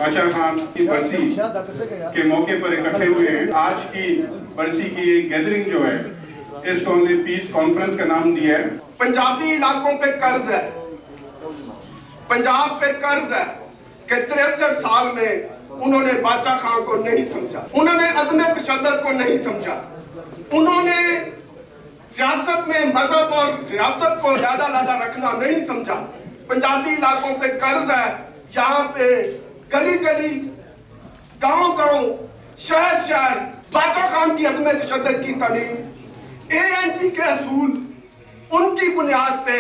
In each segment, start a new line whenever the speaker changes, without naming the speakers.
बादशाह खान की बरसी के मौके पर इकट्ठे हुए हैं। आज की बरसी की गैदरिंग जो है इसको हमने पीस कॉन्फ्रेंस का नाम दिया है।
पंजाबी इलाकों पे कर्ज है, पंजाब पे कर्ज है कि 63 साल में उन्होंने बादशाह खान को नहीं समझा, उन्होंने अदम तशद्दुद को नहीं समझा, उन्होंने सियासत में मजहब और रियासत को ज्यादा रखना नहीं समझा। पंजाबी इलाकों पे कर्ज है, यहाँ पे गली गली, गांव-गांव, शहर बादशाह खान की अदम तशद्दुद की तालीम, ANP के असूल, उनकी बुनियाद पे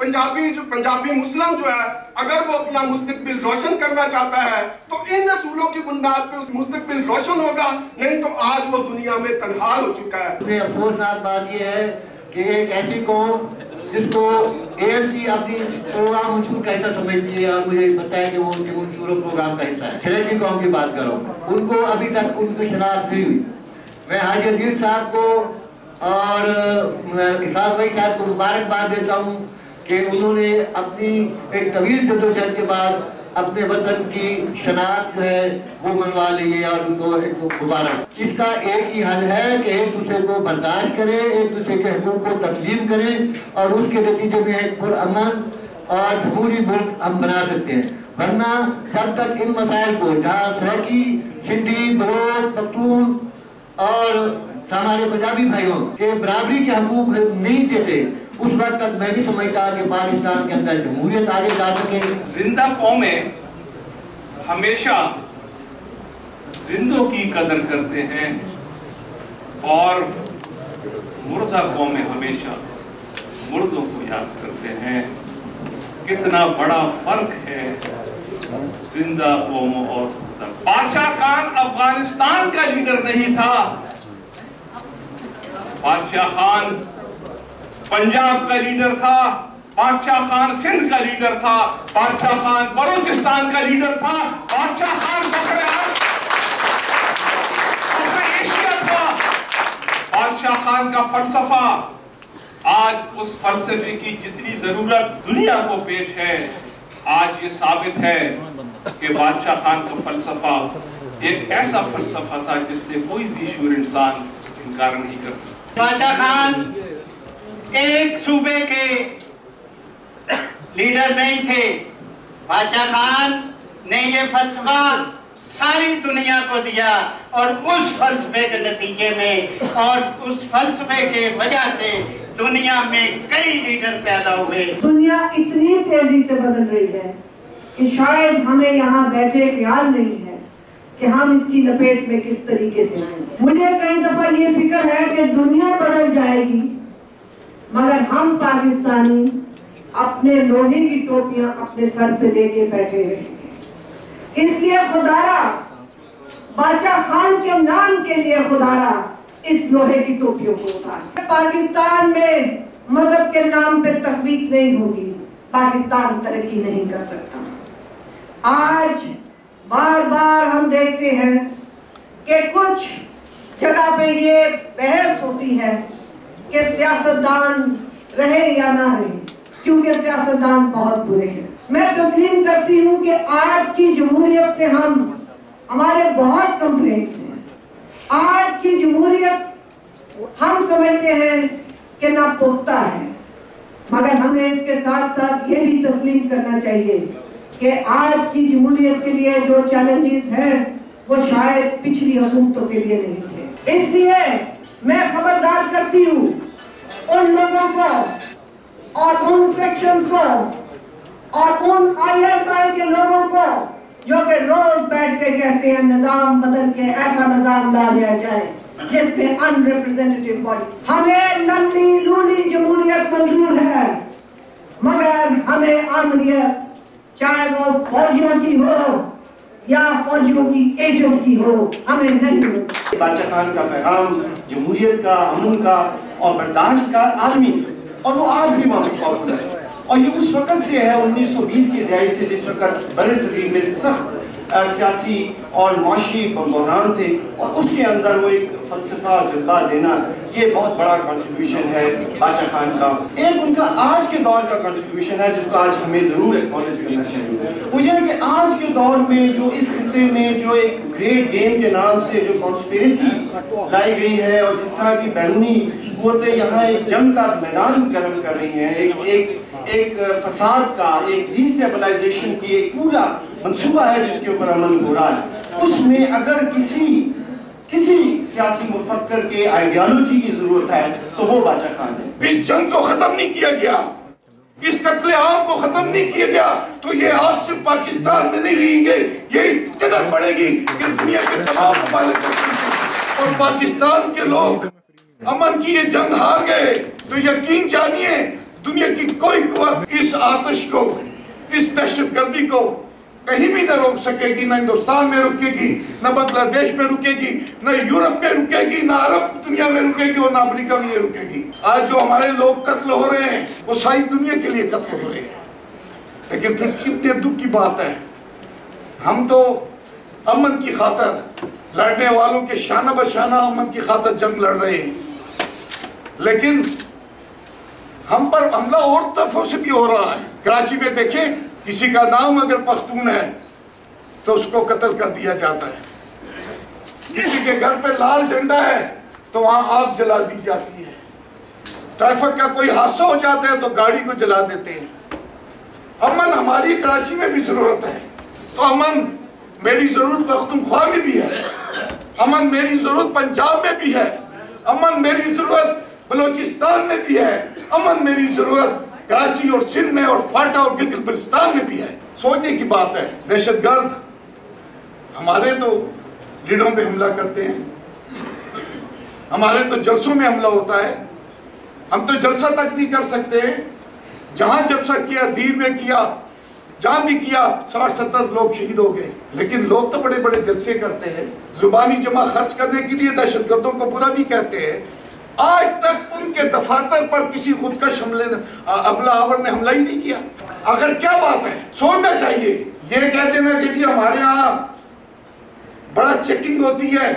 पंजाबी मुस्लिम जो है अगर वो अपना मुस्तकबिल रोशन करना चाहता है तो इन असूलों की बुनियाद पे उस मुस्तकबिल रोशन होगा, नहीं तो आज वो दुनिया में तन्हा हो चुका है।
अफसोसनाक बात यह है कि एक ऐसी कौम जिसको ANP अपनी प्रोग्राम मंशूर का हिस्सा समझती है और मुझे पता है कि वो उनके मंशूर प्रोग्राम का हिस्सा है। छलेजी कौम की बात करो, उनको अभी तक उनकी शनाख्त नहीं हुई। मैं हाजी अदील साहब को और इसाक भाई साहब को मुबारकबाद देता हूँ कि उन्होंने अपनी एक तवील जद्दोजहद के बाद अपने वतन की शनाख्त जो है वो मनवा ली है और उनको मुबारक। इसका एक ही हल है कि एक दूसरे को बर्दाश्त करें, एक दूसरे के हकूक़ को तस्लीम करें और उसके नतीजे में एक पुरअमन और जमहूरी मुल्क हम बना सकते हैं। वरना जब तक इन मसाइल को जहाँ सराकी, सिंधी, बलोच, पख्तून और हमारे पंजाबी भाइयों के बराबरी के हकूक़ नहीं देते, उस वक्त तक मैं नहीं समझता कि पाकिस्तान के अंदर जमहूरियत आगे जा सके।
जिंदा कौमें हमेशा जिंदों की कदर करते हैं और मुर्दा कौमें हमेशा मुर्दों को याद करते हैं। कितना बड़ा फर्क है जिंदा कौमों और मुर्दा। बादशाह खान अफगानिस्तान का लीडर नहीं था, बादशाह खान पंजाब का लीडर था, बादशाह खान सिंध का लीडर था, बादशाह खान बलूचिस्तान का लीडर था, बादशाह खान एशिया था। बादशाह खान का फलसफा, आज उस फलसफे की जितनी जरूरत दुनिया को पेश है, आज ये साबित है कि बादशाह खान का फलसफा एक ऐसा फलसफा था जिससे कोई दिशूर इंसान इनकार नहीं कर सकता।
बादशाह खान एक सूबे के लीडर नहीं थे। बादशाह खान ने ये फलसफा सारी दुनिया को दिया और उस फलसफे के नतीजे में और उस फलसफे के वजह से दुनिया में कई लीडर पैदा हुए।
दुनिया इतनी तेजी से बदल रही है कि शायद हमें यहाँ बैठे ख्याल नहीं है कि हम इसकी लपेट में किस तरीके से आएंगे। मुझे कई दफा ये फिक्र है कि दुनिया बदल जाएगी मगर हम पाकिस्तानी अपने लोहे की टोपियां अपने सर पे लेके बैठे रहेंगे। इसलिए खुदारा बादशाह खान के नाम के लिए खुदारा इस लोहे की टोपियों को उतार। पाकिस्तान में मजहब के नाम पे तफरीक नहीं होगी, पाकिस्तान तरक्की नहीं कर सकता। आज बार बार हम देखते हैं कि कुछ जगह पे ये बहस होती है कि सियासतदान रहे या ना रहे, क्योंकि सियासतदान बहुत बुरे हैं। मैं तस्लीम करती हूँ कि आज की जमहूरियत से हमारे बहुत कंप्लेंट्स हैं। आज की जमहूरियत हम समझते हैं कि ना पुख्ता है, मगर हमें इसके साथ साथ ये भी तस्लीम करना चाहिए कि आज की जमहूरियत के लिए जो चैलेंजेस हैं वो शायद पिछली हुकूमतों के लिए नहीं थे। इसलिए मैं खबरदार करती हूँ उन लोगों को और उन सेक्शंस को और उन ISI के लोगों को जो कि रोज बैठ के कहते हैं निजाम बदल के ऐसा निजाम ला दिया जाए जिसमें अनरिप्रेजेंटेटिव बॉडीज। हमें लंबी लूली जमहूरियत मंजूर है, मगर हमें अमनियत चाहे वो फौजियों की हो या फौजियों की एजेंट की हो हमें नहीं मिलती।
बादशाह खान का पैगाम जमहूरियत का, अमन का और बर्दाश्त का आलमी और वो आज भी मौजूद है। और ये उस वक़्त से है 1920 की दहाई से जिस वक़्त बड़े सगीर में सख्त सियासी और माशी बहरान थे, और उसके अंदर वो एक फलसफा और जज्बा देना, ये बहुत बड़ा कंट्रीब्यूशन है बादशाह खान का। एक उनका आज के दौर का कंट्रीब्यूशन है जिसको आज हमें ज़रूर एक्नॉलेज करना चाहिए, वो ये है कि आज के दौर में जो इस खित्ते में जो एक ग्रेट गेम के नाम से जो कॉन्स्पिरेसी लाई गई है, और जिस तरह की बैरूनी कुव्वतें यहाँ एक जंग का मैदान गर्म कर रही हैं, एक फसाद का, एक डिस्टेबलाइजेशन की एक पूरा मंसूबा है जिसके ऊपर अमल हो रहा है, उसमें अगर किसी सियासी मुफक्कर के आइडियोलॉजी की जरूरत है तो वो बादशाह खान है।
इस जंग को खत्म नहीं किया गया, इस कत्लेआम को खत्म नहीं किया गया, तो ये आज सिर्फ पाकिस्तान में नहीं रहेंगे, ये इस कदर बढ़ेगी कि दुनिया के तमाम ममालिक और पाकिस्तान के लोग अमन की ये जंग हार गए तो यकीन जानिए दुनिया की कोई कुव्वत इस आतिश को, इस दहशतगर्दी को कहीं भी न रोक सकेगी, न हिंदुस्तान में रुकेगी, न बांग्लादेश में रुकेगी, न यूरोप में रुकेगी, न अरब दुनिया में रुकेगी, और न अमेरिका में रुकेगी। आज जो हमारे लोग कत्ल हो रहे हैं वो सारी दुनिया के लिए कत्ल हो रहे हैं, लेकिन फिर कितने दुख की बात है, हम तो अमन की खातिर लड़ने वालों के शाना बशाना अमन की खातिर जंग लड़ रहे हैं, लेकिन हम पर हमला और तरफों से भी हो रहा है। कराची में देखें, किसी का नाम अगर पख्तून है तो उसको कत्ल कर दिया जाता है, किसी के घर पे लाल झंडा है तो वहां आग जला दी जाती है, ट्रैफिक का कोई हादसा हो जाता है तो गाड़ी को जला देते हैं। अमन हमारी कराची में भी जरूरत है, तो अमन मेरी जरूरत पख्तूनख्वा में भी है, अमन मेरी जरूरत पंजाब में भी है, अमन मेरी जरूरत बलोचिस्तान में भी है, अमन मेरी जरूरत कराची और सिंध में और फाटा और गिलगित बल्तिस्तान में भी है। सोचने की बात है, दहशतगर्द हमारे तो लीडरों पे हमला करते हैं, हमारे तो जलसों में हमला होता है, हम तो जलसा तक नहीं कर सकते हैं। जहां जलसा किया, दीर में किया, जहां भी किया, 60-70 लोग शहीद हो गए, लेकिन लोग तो बड़े बड़े जलसे करते हैं, जुबानी जमा खर्च करने के लिए दहशतगर्दों को बुरा भी कहते हैं। आज तक उनके दफातर पर किसी खुदकश अमला आवर ने हमला ही नहीं किया। आखिर क्या बात है, सोचना चाहिए। ये कह देना कि जी हमारे यहाँ बड़ा चेकिंग होती है,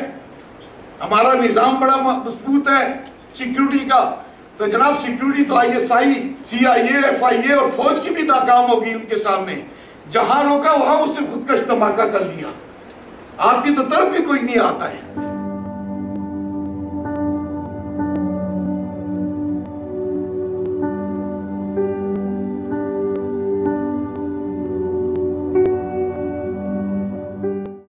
हमारा निजाम बड़ा मजबूत है सिक्योरिटी का, तो जनाब सिक्योरिटी तो ISI, CIA, FIA और फौज की भी नाकाम होगी उनके सामने। जहां रोका वहां उससे खुदकश धमाका कर लिया, आपकी तो तरफ भी कोई नहीं आता है।